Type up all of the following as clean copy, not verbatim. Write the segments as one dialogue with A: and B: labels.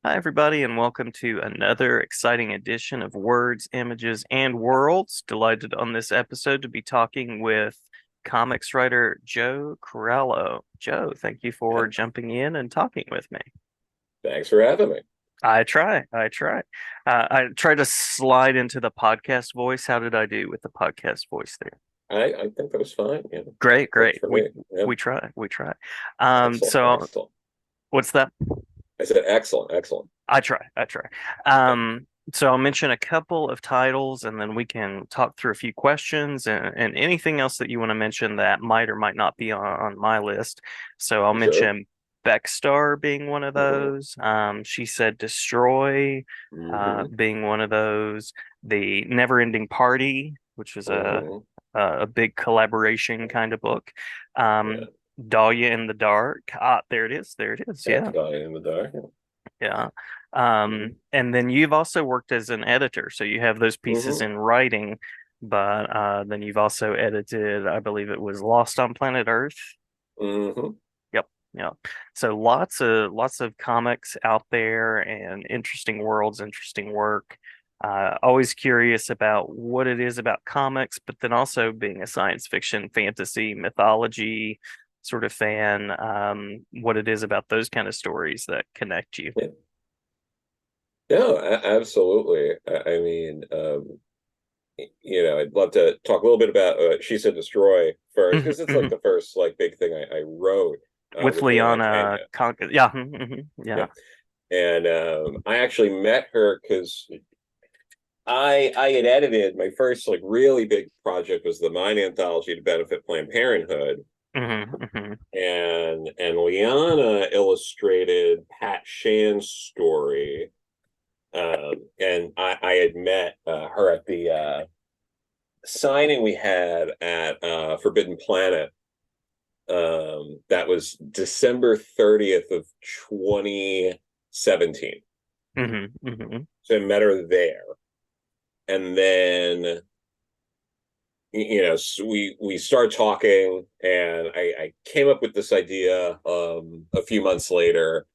A: Hi, everybody, and welcome to another exciting edition of Words, Images, and Worlds. Delighted on this episode to be talking with comics writer Joe Corallo. Joe, thank you for
B: Yeah,
A: jumping in and talking with me.
B: thanks for having me.
A: I try to slide into the podcast voice. How did I do with the podcast voice there?
B: I think that was fine. Yeah,
A: Great,
B: worked
A: great.
B: for
A: We
B: me. Yeah,
A: we try, we try. Um,
B: excellent,
A: so
B: excellent.
A: what's that?
B: I said excellent, excellent.
A: I try.
B: Yeah,
A: So I'll mention a couple of titles and then we can talk through a few questions and anything else that you want to mention that might or might not be on my list. So I'll
B: sure.
A: mention Beckstar being one of
B: Mm-hmm.
A: those. She Said Destroy
B: Mm-hmm.
A: being one of those. The Never Ending Party, which is
B: Mm-hmm.
A: a big collaboration kind of book. Um,
B: Yeah,
A: Dahlia in the Dark. Ah, there it is. There it is.
B: yeah,
A: Yeah.
B: Dying in the Dark.
A: Yeah.
B: Mm-hmm.
A: And then you've also worked as an editor, so you have those pieces
B: Mm-hmm.
A: in writing, but then you've also edited, I believe it was Lost on Planet Earth.
B: Mm-hmm.
A: Yep, yep. So lots of comics out there and interesting worlds, interesting work. Always curious about what it is about comics, but then also being a science fiction, fantasy, mythology sort of fan, what it is about those kind of stories that connect you.
B: Yeah. No, absolutely. I'd love to talk a little bit about She Said Destroy first,
A: Mhm,
B: because it's like
A: mhm.
B: the first like big thing I wrote
A: With
B: with Liana
A: Liana
B: Kangas.
A: Kangas. Yeah, yeah.
B: Yeah. And I actually met her because I had edited my first like really big project was the Mine anthology to benefit Planned Parenthood,
A: Hmm.
B: and Liana illustrated Pat Shan's story, and I had met her at the signing we had at Forbidden Planet. That was December 30th of 2017.
A: Hmm. Hmm.
B: So I met her there, and then so we start talking, and I came up with this idea a few months later.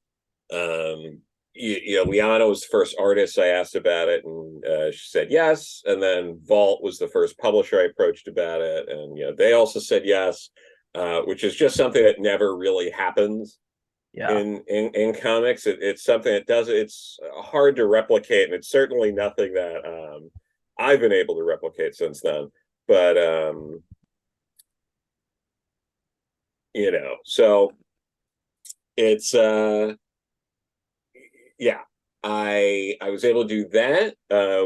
B: Liana was the first artist I asked about it, and she said yes. And then Vault was the first publisher I approached about it, and they also said yes, which is just something that never really happens
A: Yeah.
B: in comics. It's something that does it's hard to replicate, and it's certainly nothing that I've been able to replicate since then. But so it's yeah, I was able to do that.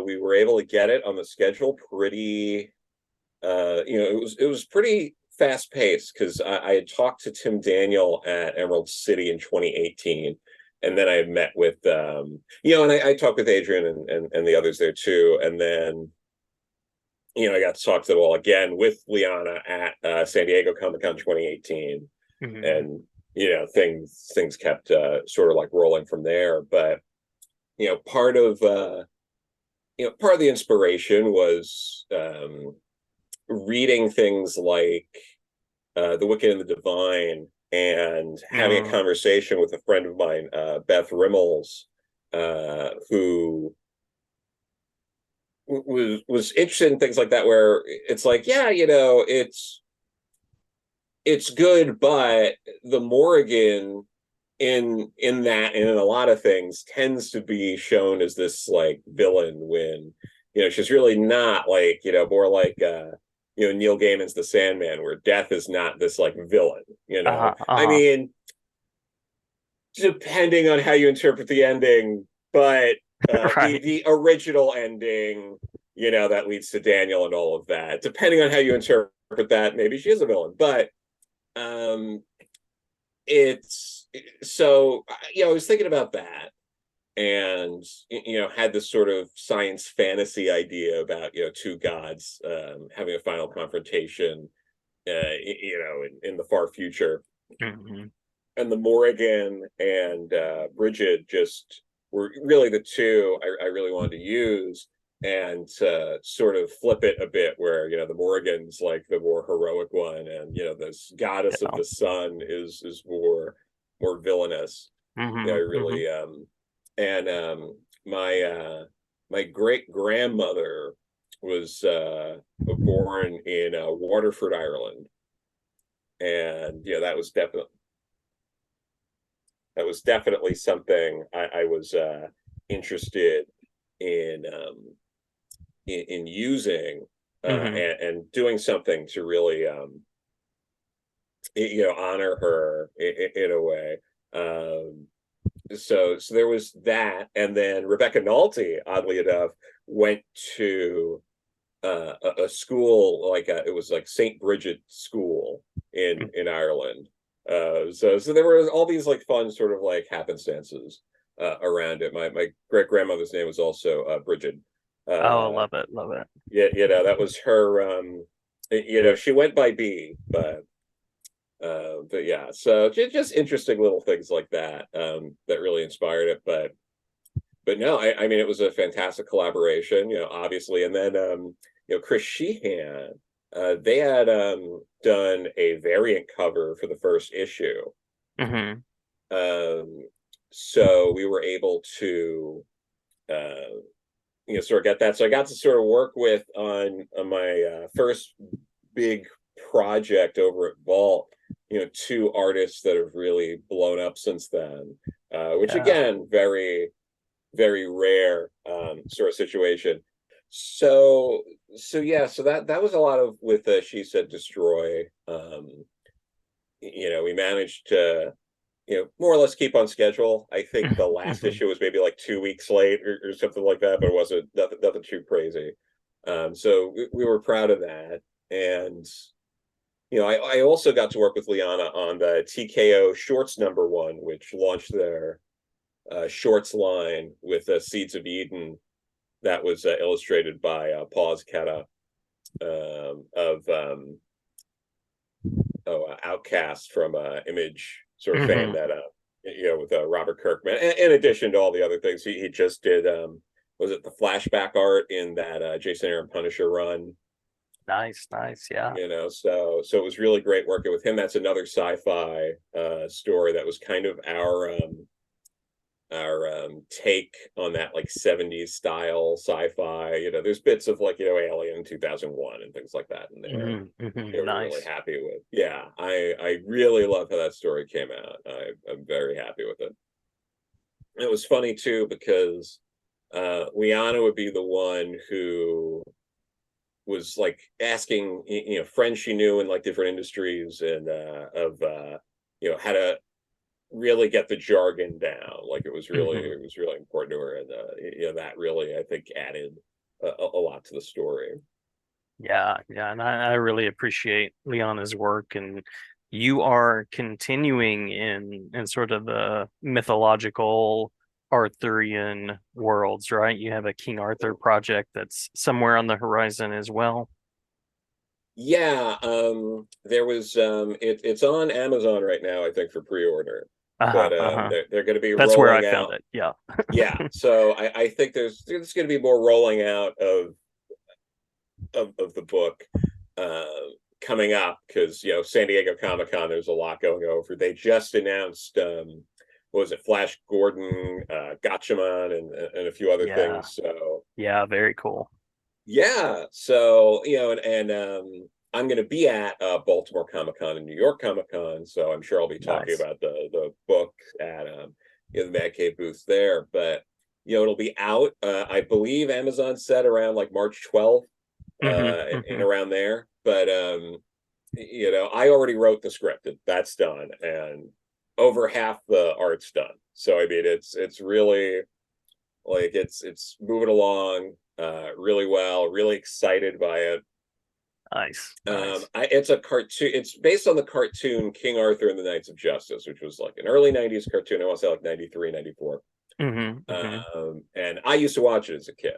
B: We were able to get it on the schedule pretty. It was pretty fast paced because I had talked to Tim Daniel at Emerald City in 2018, and then I had met with and I talked with Adrian and the others there too, and then I got to talk to them all again with Liana at San Diego Comic Con 2018,
A: Hmm.
B: and things kept sort of like rolling from there. But part of part of the inspiration was reading things like The Wicked and the Divine, and having a
A: Mm.
B: conversation with a friend of mine, Beth Rimmels, who was interested in things like that, where it's like, yeah, it's good, but the Morrigan in that and in a lot of things tends to be shown as this like villain, when she's really not, like more like Neil Gaiman's The Sandman, where death is not this like villain. I
A: Uh-huh.
B: mean, depending on how you interpret the ending, but the
A: Right.
B: the original ending, that leads to Daniel and all of that, depending on how you interpret that, maybe she is a villain. But um it's so I was thinking about that, and had this sort of science fantasy idea about two gods having a final confrontation, in the far future,
A: Hmm.
B: and the Morrigan and Bridget just were really the two I really wanted to use, and to sort of flip it a bit, where the Morrigan's like the more heroic one, and this goddess of
A: Yeah.
B: the sun is more villainous. I
A: Hmm. Hmm.
B: really and my great grandmother was born in Waterford, Ireland, and that was definitely something I was interested in, in using,
A: Hmm.
B: and doing something to really honor her in a way. Um, so there was that, and then Rebecca Nalty, oddly enough, went to a school like it was like St. Bridget School in Ireland. So there were all these like fun sort of like happenstances around it. My great grandmother's name was also Bridget.
A: Oh,
B: Uh,
A: love it, love it.
B: yeah, that was her. She went by B, but yeah, so just interesting little things like that that really inspired it. But no, I mean, it was a fantastic collaboration, obviously. And then, Chris Sheehan, they had done a variant cover for the first issue.
A: Hmm.
B: Um, so we were able to, sort of get that. So I got to sort of work with on my first big project over at Vault, two artists that have really blown up since then, which
A: Yeah.
B: again, very very rare sort of situation. So so that was a lot of with She Said Destroy. We managed to more or less keep on schedule. I think the last
A: Hmm.
B: issue was maybe like 2 weeks late or something like that, but it wasn't nothing too crazy. So we were proud of that, and I also got to work with Liana on the TKO Shorts #1, which launched their shorts line with Seeds of Eden that was illustrated by Paul Azqueta, of Outcast from Image sort of fame,
A: Hmm.
B: that with Robert Kirkman. In addition to all the other things, he just did. Was it the flashback art in that Jason Aaron Punisher run?
A: Nice, nice. Yeah.
B: So it was really great working with him. That's another sci-fi story that was kind of our take on that like 70s style sci-fi. There's bits of like Alien 2001 and things like that in there.
A: Hmm. Hmm.
B: We're really
A: Nice.
B: happy with. Yeah, I really love how that story came out. I'm very happy with it. It was funny too because Liana would be the one who was like asking friends she knew in like different industries, and of how to really get the jargon down. Like
A: Hmm.
B: it was really important to her, and that really I think added a lot to the story.
A: Yeah, yeah, and I really appreciate Liana's work, and you are continuing in sort of the mythological Arthurian worlds, right? You have a King Arthur project that's somewhere on the horizon as well.
B: Yeah, there was it's on Amazon right now, I think, for pre-order.
A: Uh-huh,
B: But
A: uh-huh.
B: they're going to be
A: That's where I
B: rolling
A: found
B: out.
A: it. Yeah.
B: Yeah, so I think there's going to be more rolling out of the book uh, coming up, because San Diego Comic-Con, there's a lot going over. They just announced what was it, Flash Gordon, Gatchaman, and a few other
A: Yeah.
B: things. So
A: Yeah, very cool.
B: yeah, so and I'm going to be at Baltimore Comic Con and New York Comic Con, so I'm sure I'll be talking
A: Nice.
B: about the book at the Mad Cave booth there. But it'll be out. I believe Amazon said around like March 12th,
A: Hmm.
B: and
A: Hmm.
B: around there. But I already wrote the script. That's done, and over half the art's done. So I mean, it's really like it's moving along really well. Really excited by it.
A: Nice, nice.
B: It's a cartoon. It's based on the cartoon King Arthur and the Knights of Justice, which was like an early '90s cartoon. I want to say like '93, '94.
A: Hmm. Hmm.
B: And I used to watch it as a kid,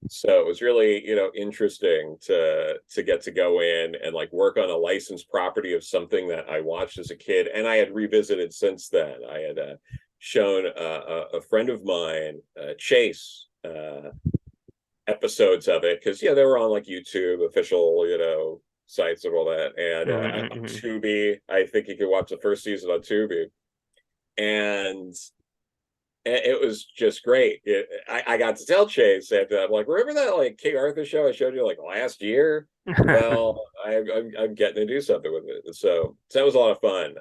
B: so it was really interesting to get to go in and like work on a licensed property of something that I watched as a kid, and I had revisited since then. I had shown a friend of mine, Chase, episodes of it, because they were on like YouTube official sites and all that, and
A: Hmm.
B: on
A: Hmm.
B: Tubi. I think you could watch the first season on Tubi, and it was just great. I got to tell Chase that I'm like, remember that like King Arthur show I showed you like last year? Well, I'm getting to do something with it, so that was a lot of fun.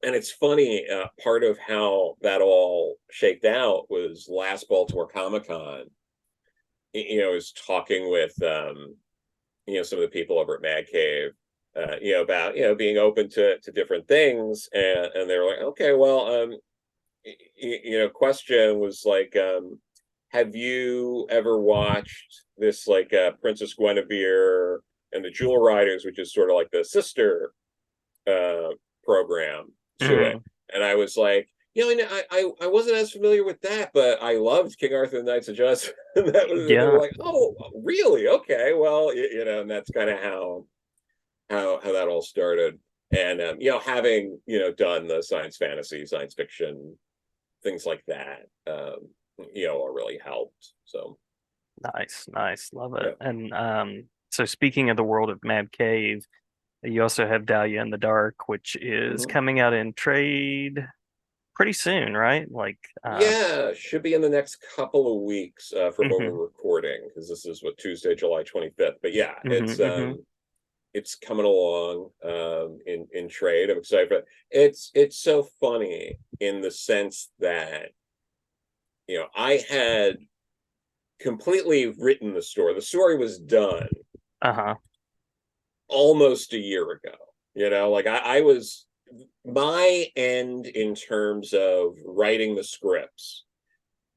B: And it's funny, part of how that all shaked out was last Baltimore Comic Con. Was talking with some of the people over at Mad Cave, about being open to different things, and they were like, okay, well, question was like, have you ever watched this like Princess Guinevere and the Jewel Riders, which is sort of like the sister uh, program to it?
A: Mhm.
B: And I was like, I wasn't as familiar with that, but I loved King Arthur and the Knights of Justice. And they were
A: Yeah,
B: like, oh, really? Okay, well, and that's kind of how that all started. And having done the science fantasy, science fiction, things like that, really helped. So
A: nice, nice, love it.
B: yeah.
A: And so speaking of the world of Mad Cave, you also have Dahlia in the Dark, which is
B: Mhm.
A: coming out in trade pretty soon, right? Like,
B: Yeah, should be in the next couple of weeks from when
A: mhm,
B: we're recording, because this is what Tuesday, July 25th. But yeah,
A: mhm.
B: it's coming along in trade. I'm excited for it. It's so funny in the sense that I had completely written the story. The story was done
A: Uh-huh.
B: almost a year ago. Like I was my end in terms of writing the scripts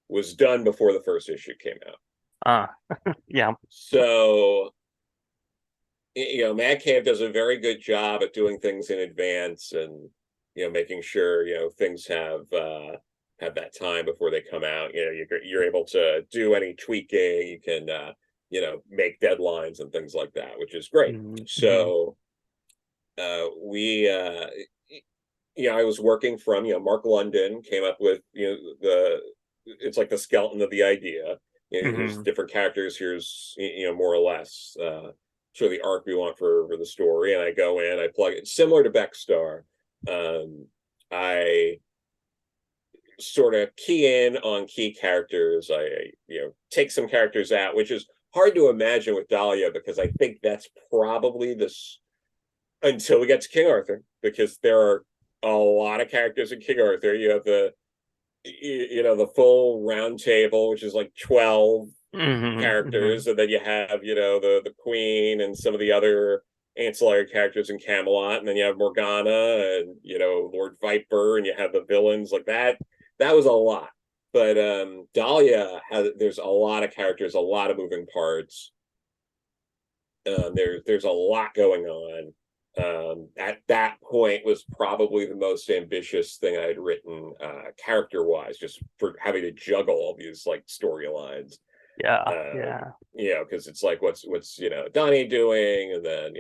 B: was done before the first issue came out.
A: Uh, yeah.
B: So Mad Cave does a very good job at doing things in advance, and making sure things have that time before they come out. You're able to do any tweaking. You can make deadlines and things like that, which is great.
A: Mm-hmm.
B: So we I was working from Mark London came up with the it's like the skeleton of the idea. Here's
A: Hmm.
B: different characters. Here's more or less sort of the arc we want for the story. And I go in, I plug it similar to Beckstar. I sort of key in on key characters. I take some characters out, which is hard to imagine with Dahlia, because I think that's probably this until we get to King Arthur, because there are a lot of characters in King Arthur. You have the full round table, which is like 12
A: Hmm. Hmm.
B: characters, and then you have the queen and some of the other ancillary characters in Camelot, and then you have Morgana and Lord Viper, and you have the villains like that. That was a lot. But Dahlia has there's a lot of characters, a lot of moving parts. There's a lot going on. At that point was probably the most ambitious thing I had written, character wise, just for having to juggle all these like storylines.
A: Yeah,
B: Um,
A: yeah.
B: because it's like what's Donnie doing, and then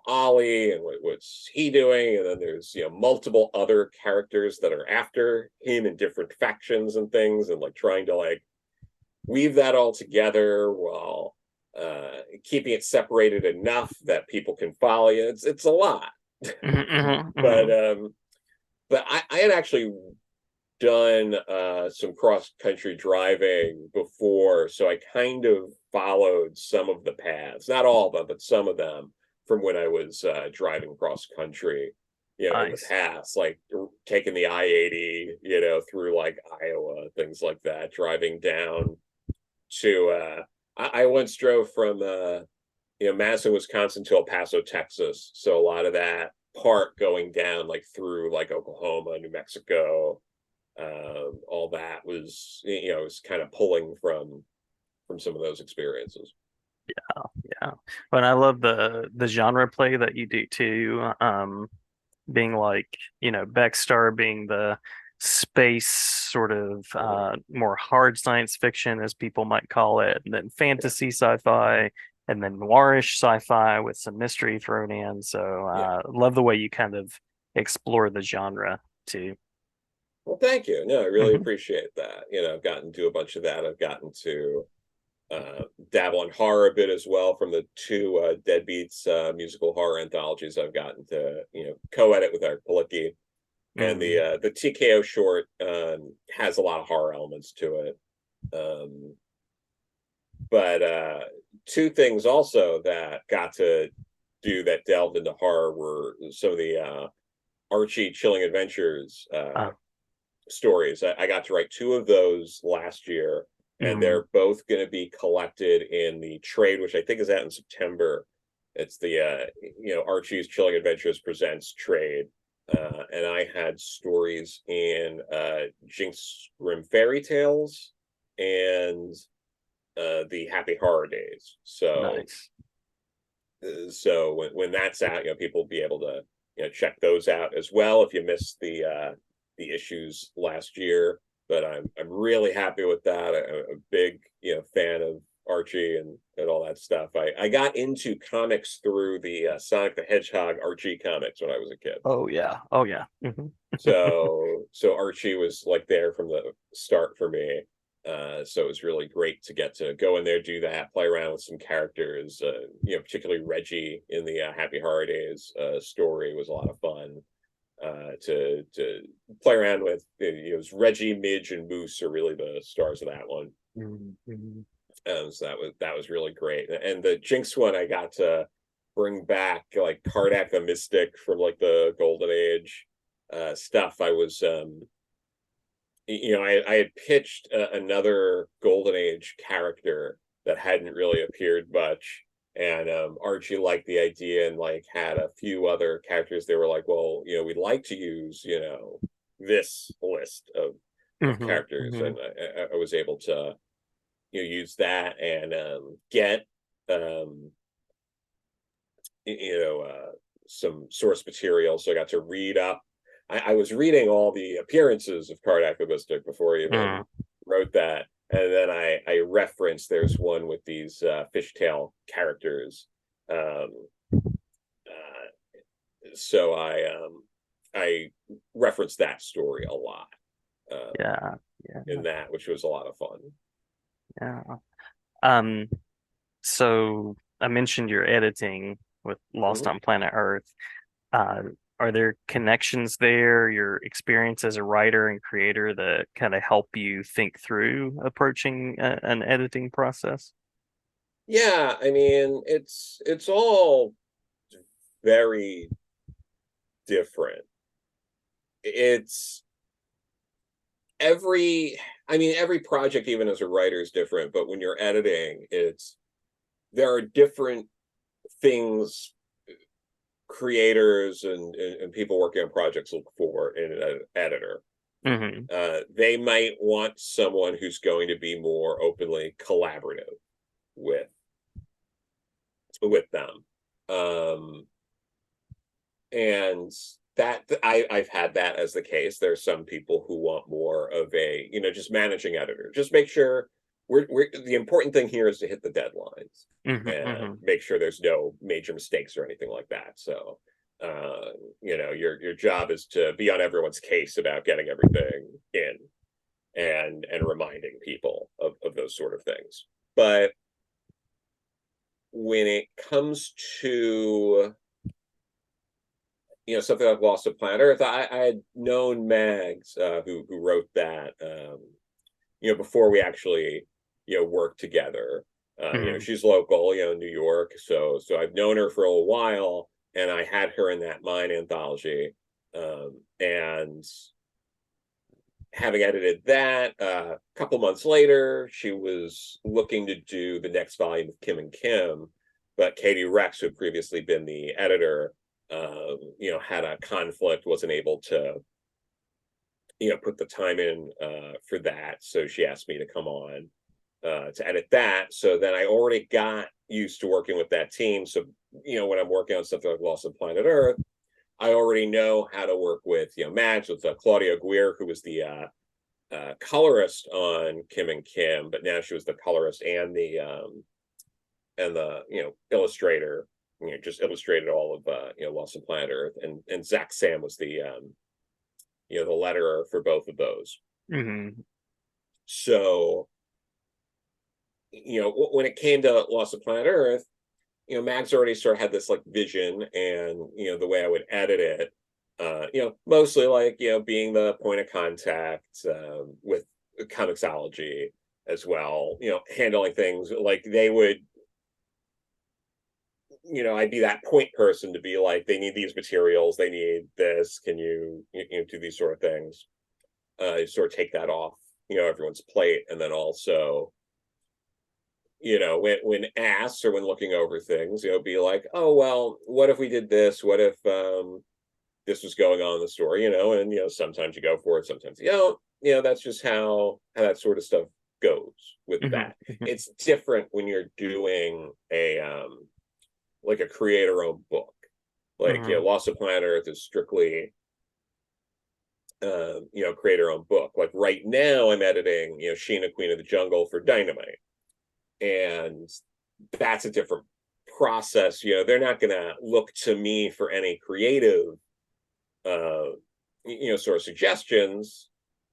B: Ollie, and what's he doing, and then there's multiple other characters that are after him in different factions and things, and like trying to like weave that all together while keeping it separated enough that people can follow you. It's a lot.
A: Hmm.
B: but
A: Hmm.
B: I had actually done some cross country driving before, so I kind of followed some of the paths, not all of them, but some of them from when I was driving cross country, in the
A: Nice.
B: past, like taking the I-80, through like Iowa, things like that, driving down to I once drove from Madison, Wisconsin to El Paso, Texas. So a lot of that part going down like through like Oklahoma, New Mexico, all that was was kind of pulling from some of those experiences.
A: Yeah. But I love the genre play that you do too. Being like, Beckstar being the space sort of
B: Mhm.
A: more hard science fiction, as people might call it, and then
B: Yeah,
A: fantasy sci-fi, and then noirish sci-fi with some mystery thrown in. So
B: yeah.
A: love the way you kind of explore the genre too.
B: Well, thank you. No, I really
A: Hmm.
B: appreciate that. I've gotten to a bunch of that. I've gotten to dabble in horror a bit as well, from the two Deadbeats musical horror anthologies I've gotten to co-edit with Eric Palicki. and
A: Mm,
B: the TKO short has a lot of horror elements to it. Um, but two things also that got to do that delved into horror were some of the Archie Chilling Adventures
A: uh,
B: stories. I got to write two of those last year, and
A: mm,
B: they're both going to be collected in the trade, which I think is out in September. It's the Archie's Chilling Adventures presents trade, and I had stories in Jinx Grim Fairy Tales and the Happy Horror Days.
A: nice.
B: So when that's out, people will be able to check those out as well if you missed the issues last year. But I'm really happy with that. I'm a big fan of Archie and all that stuff. I got into comics through the Sonic the Hedgehog Archie comics when I was a kid.
A: Oh yeah. Oh yeah. Hmm.
B: So Archie was like there from the start for me. So it was really great to get to go in there, do that, play around with some characters. Particularly Reggie in the Happy Horror Days story was a lot of fun to play around with. It was Reggie, Midge, and Moose are really the stars of that one.
A: Hmm.
B: So that was really great. And the Jinx one, I got to bring back like Kardak the Mystic from like the Golden Age stuff. I had pitched another Golden Age character that hadn't really appeared much, and Archie liked the idea and like had a few other characters. They were like, well, we'd like to use this list of
A: Hmm.
B: characters,
A: Hmm.
B: and I was able to use that and get um, you know some source material. So I got to read up. I was reading all the appearances of Kardak the Mystic before I even
A: Mm.
B: wrote that, and then I referenced there's one with these fishtail characters. Um, so I referenced that story a lot
A: Yeah. Yeah.
B: in that, which was a lot of fun.
A: Yeah. Um, so I mentioned your editing with Lost
B: Mhm.
A: on Planet Earth. Uh, are there connections there, your experience as a writer and creator that kind of help you think through approaching an editing process?
B: Yeah, I mean it's all very different. It's every every project, even as a writer, is different, but when you're editing, there are different things creators and people working on projects look for in an editor.
A: Hmm.
B: They might want someone who's going to be more openly collaborative with them. Um, and I've had that as the case. There's some people who want more of a just managing editor. Just make sure we're the important thing here is to hit the deadlines
A: Hmm.
B: and
A: Hmm.
B: make sure there's no major mistakes or anything like that. So your job is to be on everyone's case about getting everything in and reminding people of those sort of things. But when it comes to something like Lost of Planet Earth, I had known Mags, who wrote that, before we actually, worked together.
A: Hmm.
B: She's local, New York, so I've known her for a little while, and I had her in that Mine anthology, and having edited that, a couple months later, she was looking to do the next volume of Kim and Kim, but Katie Rex, who had previously been the editor, had a conflict, wasn't able to, put the time in for that. So she asked me to come on to edit that. So then I already got used to working with that team. So, when I'm working on something like Lost on Planet Earth, I already know how to work with, Max, with Claudia Guer, who was the colorist on Kim and Kim, but now she was the colorist and the illustrator. Just illustrated all of Lost on Planet Earth, and Zach Sam was the letterer for both of those.
A: Hmm.
B: So when it came to Lost on Planet Earth, Max already sort of had this like vision and the way I would edit it. Mostly like, being the point of contact with comicsology as well, handling things like they would, I'd be that point person to be like, they need these materials, they need this, can you do these sort of things, sort of take that off, everyone's plate. And then also, when asked or when looking over things, be like, oh, well, what if we did this? What if this was going on in the story, and sometimes you go for it, sometimes you don't. That's just how that sort of stuff goes with
A: Hmm.
B: that. It's different when you're doing a like a creator owned book. Like,
A: Hmm.
B: Lost of Planet Earth is strictly creator owned book. Like right now I'm editing, Sheena Queen of the Jungle for Dynamite. And that's a different process. They're not gonna look to me for any creative sort of suggestions,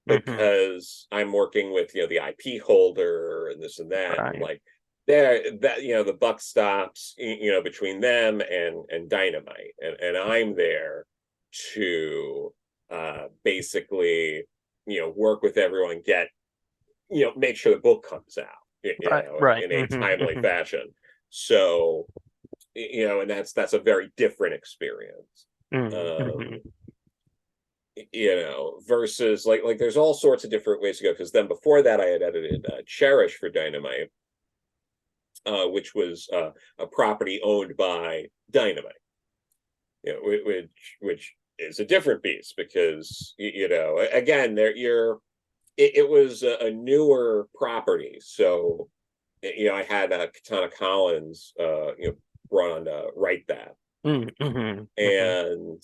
A: Hmm.
B: because I'm working with, the IP holder and this and that. And
A: Right.
B: like there that, the buck stops, between them and Dynamite. And I'm there to basically, work with everyone, get, make sure the book comes out,
A: Right. Right.
B: in a
A: Hmm.
B: timely
A: Hmm.
B: fashion. So, and that's a very different experience.
A: Hmm.
B: Um, versus like there's all sorts of different ways to go. Because then before that, I had edited Cherish for Dynamite, which was a property owned by Dynamite, which is a different beast because again, it was a newer property. So I had Katana Collins brought on to write that.
A: Hmm. Hmm.
B: And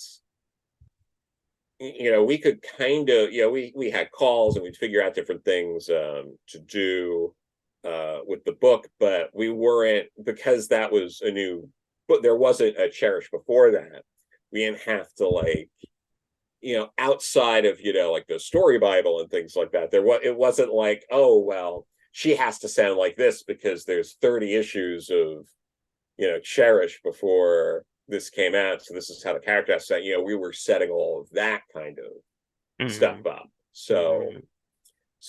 B: we could kind of, we had calls and we'd figure out different things to do with the book, but we weren't, because that was a new, but there wasn't a Cherish before that. We didn't have to like, outside of, like the story Bible and things like that. It wasn't like, oh, well, she has to sound like this because there's 30 issues of, Cherish before this came out. So this is how the character has to, we were setting all of that kind of stuff
A: Hmm.
B: up. So,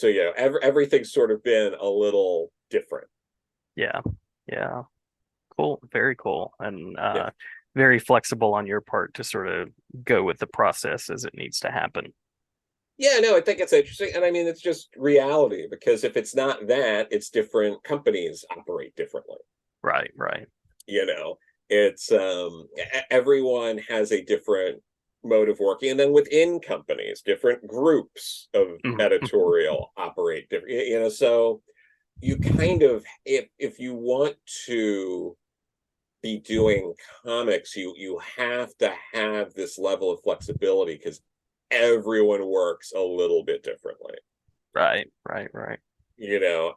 A: Hmm.
B: everything's sort of been a little different.
A: Yeah. Yeah. Cool. Very cool. And
B: Yeah.
A: very flexible on your part to sort of go with the process as it needs to happen.
B: Yeah, no, I think it's interesting. And I mean, it's just reality, because if it's not that, it's different companies operate differently.
A: Right. Right.
B: You know, it's everyone has a different mode of working. And then within companies, different groups of
A: Mhm.
B: editorial operate different, so you kind of, if you want to be doing comics, you have to have this level of flexibility, because everyone works a little bit differently,
A: Right. Right. Right.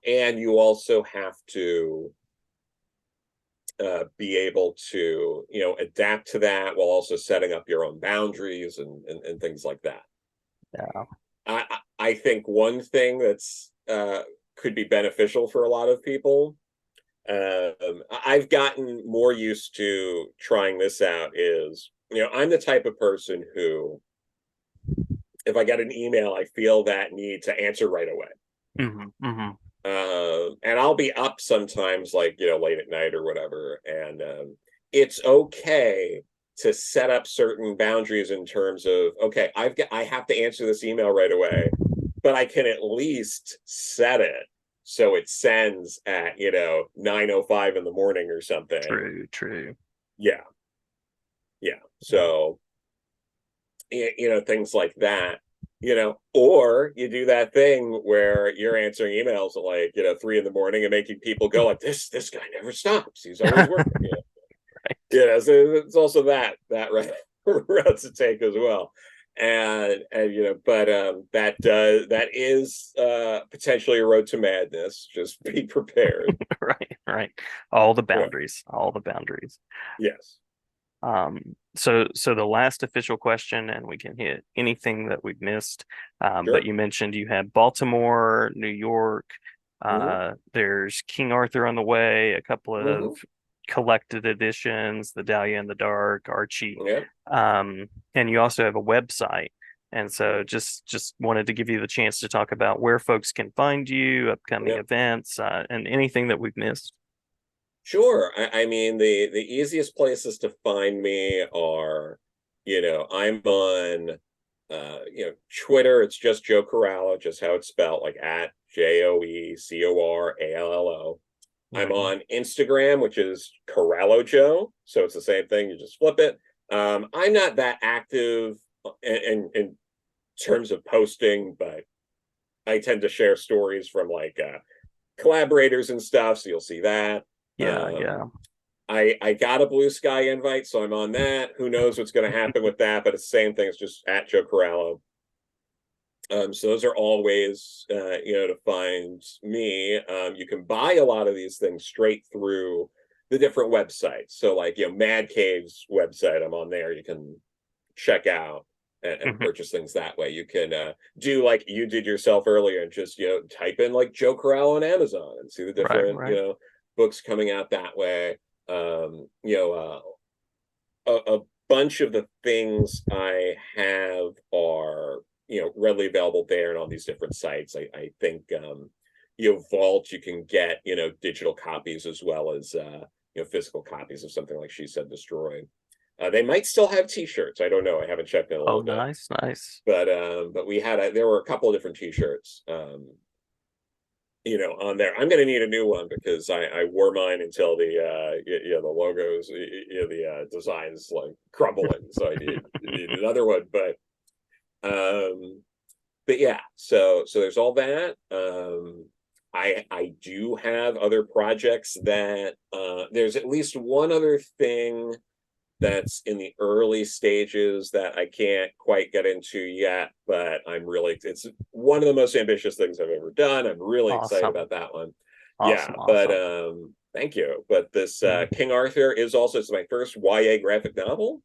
B: and you also have to be able to, adapt to that while also setting up your own boundaries and things like that.
A: Yeah.
B: I think one thing that's could be beneficial for a lot of people, I've gotten more used to trying this out, is, I'm the type of person who, if I get an email, I feel that need to answer right away.
A: Hmm. Hmm.
B: And I'll be up sometimes, like, late at night or whatever. And it's okay to set up certain boundaries in terms of, okay, I have to answer this email right away, but I can at least set it so it sends at 9:05 in the morning or something.
A: True. True.
B: Yeah, yeah.
A: Yeah.
B: So things like that. Or you do that thing where you're answering emails at like 3 in the morning and making people go like, this guy never stops, he's always working.
A: Right.
B: So it's also that right route to take as well. And but that is potentially a road to madness. Just be prepared.
A: Right. Right. All the
B: Yeah.
A: boundaries. All the boundaries.
B: Yes.
A: So the last official question, and we can hit anything that we've missed. But
B: Sure.
A: you mentioned you had Baltimore, New York.
B: Mm-hmm.
A: There's King Arthur on the way, a couple of
B: Mm-hmm.
A: collected editions, the Dahlia in the Dark, Archie,
B: Yeah,
A: and you also have a website. And so just wanted to give you the chance to talk about where folks can find you, upcoming
B: yeah.
A: events, and anything that we've missed.
B: Sure. I mean, the easiest places to find me are, I'm on, Twitter. It's just Joe Corallo, just how it's spelled, like at JoeCorallo. I'm
A: Mhm.
B: on Instagram, which is Corallo Joe. So it's the same thing. You just flip it. I'm not that active in terms of posting, but I tend to share stories from like collaborators and stuff. So you'll see that.
A: Yeah,
B: Um,
A: yeah.
B: I got a Blue Sky invite, so I'm on that. Who knows what's going to happen with that? But it's the same thing. It's just at Joe Corallo. So those are all ways, to find me. You can buy a lot of these things straight through the different websites. So like, Mad Cave's website, I'm on there. You can check out and
A: Mhm.
B: purchase things that way. You can do like you did yourself earlier and just, type in like Joe Corral on Amazon and see the
A: Right,
B: different,
A: right.
B: books coming out that way. A bunch of the things I have are, readily available there and on these different sites. I think, Vault, you can get, digital copies as well as, physical copies of something like She Said Destroyed. They might still have T-shirts. I don't know. I haven't checked in a
A: Oh,
B: little bit,
A: nice, nice.
B: but there were a couple of different T-shirts. On there. I'm going to need a new one because I wore mine until the logos, the designs like crumbling. So I need another one. But yeah, so there's all that. I do have other projects that there's at least one other thing that's in the early stages that I can't quite get into yet, but it's one of the most ambitious things I've ever done. I'm really excited
A: Awesome.
B: about that one. Yeah,
A: Awesome,
B: but
A: awesome.
B: thank you. But this
A: Mhm.
B: King Arthur is also it's my first YA graphic novel.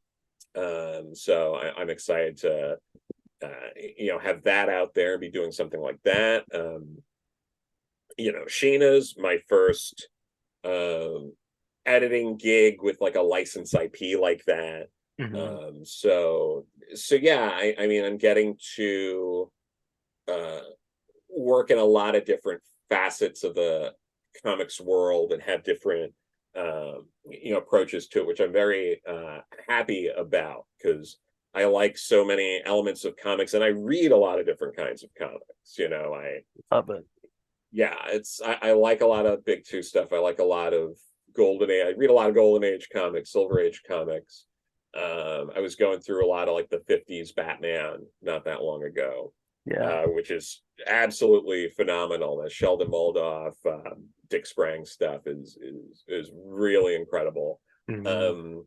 B: So I'm excited to have that out there and be doing something like that. Sheena's my first um editing gig with like a license IP like that.
A: Mhm.
B: So yeah, I mean I'm getting to uh work in a lot of different facets of the comics world and have different approaches to it, which I'm very happy about because I like so many elements of comics and I read a lot of different kinds of comics. I
A: Love it.
B: yeah, I like a lot of big two stuff. I like a lot of golden age. I read a lot of golden age comics, silver age comics. I was going through a lot of like the 50s Batman not that long ago,
A: Yeah.
B: which is absolutely phenomenal. The Sheldon Moldoff, Dick Sprang stuff is really incredible.
A: Mhm.
B: Um,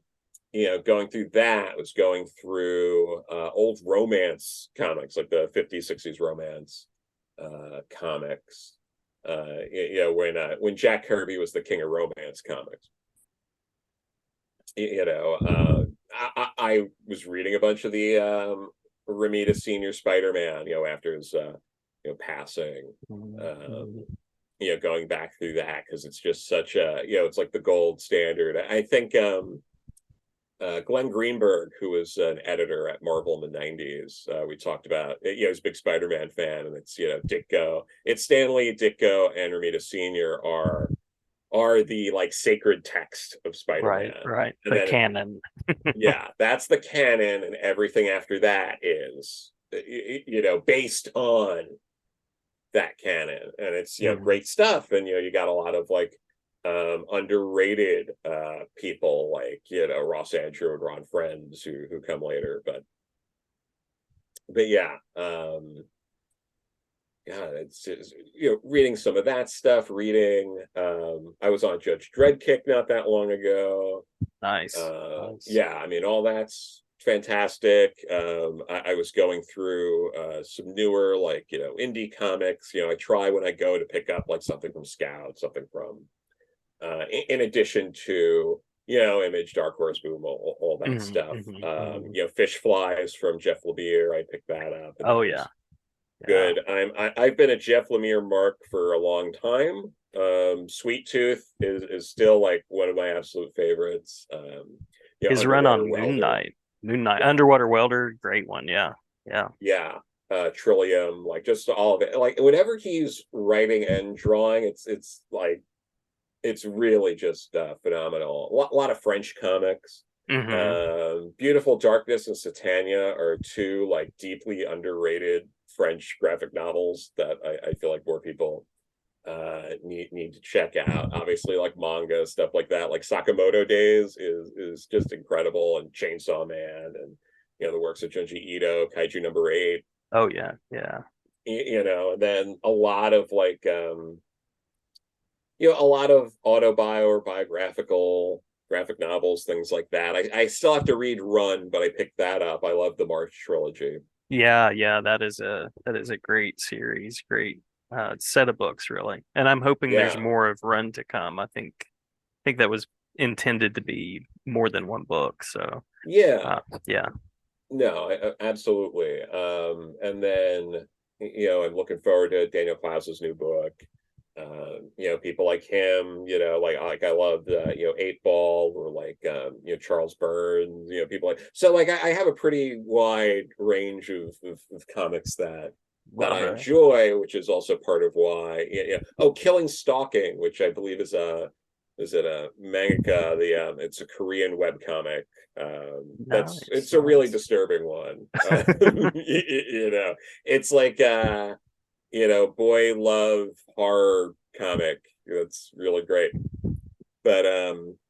B: going through that was going through old romance comics, like the 50s, 60s romance comics. When Jack Kirby was the king of romance comics. I was reading a bunch of the Ramita Senior Spider-Man, after his passing.
A: Mhm.
B: Um,
A: Mhm.
B: going back through that because it's just such a it's like the gold standard. I think Glenn Greenberg, who was an editor at Marvel in the 90s, we talked about, he's a big Spider-Man fan, and it's, Ditko. It's Stanley, Ditko, and Romita Sr. are the like sacred text of
A: Right,
B: Spider-Man.
A: right.
B: And
A: The
B: then,
A: canon.
B: yeah, that's the canon, and everything after that is, based on that canon. And it's,
A: Mhm.
B: great stuff. And, you got a lot of like underrated people like Ross Andrew and Ron Friends who come later, but yeah, yeah, it's just, reading some of that stuff. Reading, I was on Judge Dredd kick not that long ago.
A: Nice, nice.
B: Yeah, I mean all that's fantastic. I was going through some newer like indie comics. I try when I go to pick up like something from Scout, something from in addition to Image, Dark Horse, Boom, all that
A: Mhm.
B: stuff.
A: Mhm. Mhm.
B: Fish Flies from Jeff Lemire, I picked that up, and
A: Oh
B: that
A: yeah,
B: was
A: Yeah.
B: good. I've been a Jeff Lemire mark for a long time. Sweet Tooth is still like one of my absolute favorites.
A: His run
B: Underwater
A: on
B: Welder.
A: Moon Knight,
B: Yeah,
A: Underwater Welder, great one. Yeah. Yeah.
B: yeah. Trillium, like just all of it. Like whenever he's writing and drawing, it's like it's really just phenomenal. A lot of French comics.
A: Hmm.
B: Beautiful Darkness and Satania are two like deeply underrated French graphic novels that I feel like more people need to check out. Obviously, like manga stuff like that, like Sakamoto Days is just incredible, and Chainsaw Man, and the works of Junji Ito, Kaiju Number 8.
A: Oh yeah. Yeah.
B: And then a lot of like a lot of autobio or biographical graphic novels, things like that. I still have to read Run, but I picked that up. I love the March trilogy.
A: Yeah, yeah, that is a great series, great set of books really. And I'm hoping there's
B: Yeah,
A: more of Run to come. I think that was intended to be more than one book. So,
B: yeah,
A: yeah,
B: no, absolutely. And then I'm looking forward to Daniel Klaus's new book. People like him, like I love Eight Ball, or like Charles Burns, people like, so like I have a pretty wide range of comics that
A: love
B: I
A: it.
B: enjoy, which is also part of why. Yeah. Oh, Killing Stalking, which I believe is it a manga? It's a Korean web comic.
A: Nice,
B: It's a really
A: nice.
B: disturbing one. It's like boy love horror comic. That's really great. But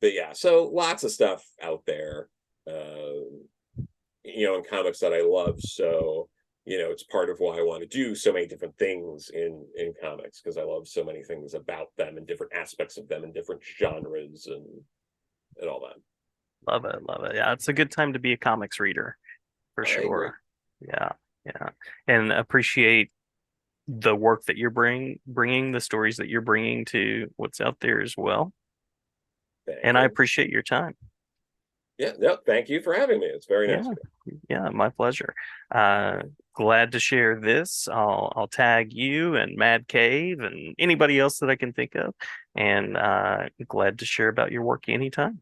B: yeah, so lots of stuff out there. In comics that I love. So, it's part of why I want to do so many different things in comics, because I love so many things about them and different aspects of them and different genres and all that.
A: Love it, love it. Yeah, it's a good time to be a comics reader for
B: I agree.
A: sure. Yeah, yeah. And appreciate the work that you're bringing the stories that you're bringing to what's out there as well.
B: Thank
A: And I
B: you.
A: appreciate your time.
B: Yeah, no, thank you for having me. It's very nice
A: Yeah,
B: of
A: yeah, my pleasure. Uh, Glad to share this. I'll tag you and Mad Cave and anybody else that I can think of, and glad to share about your work anytime.
B: you.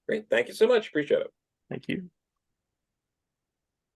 B: Great. Thank you so much. Appreciate it.
A: Thank you.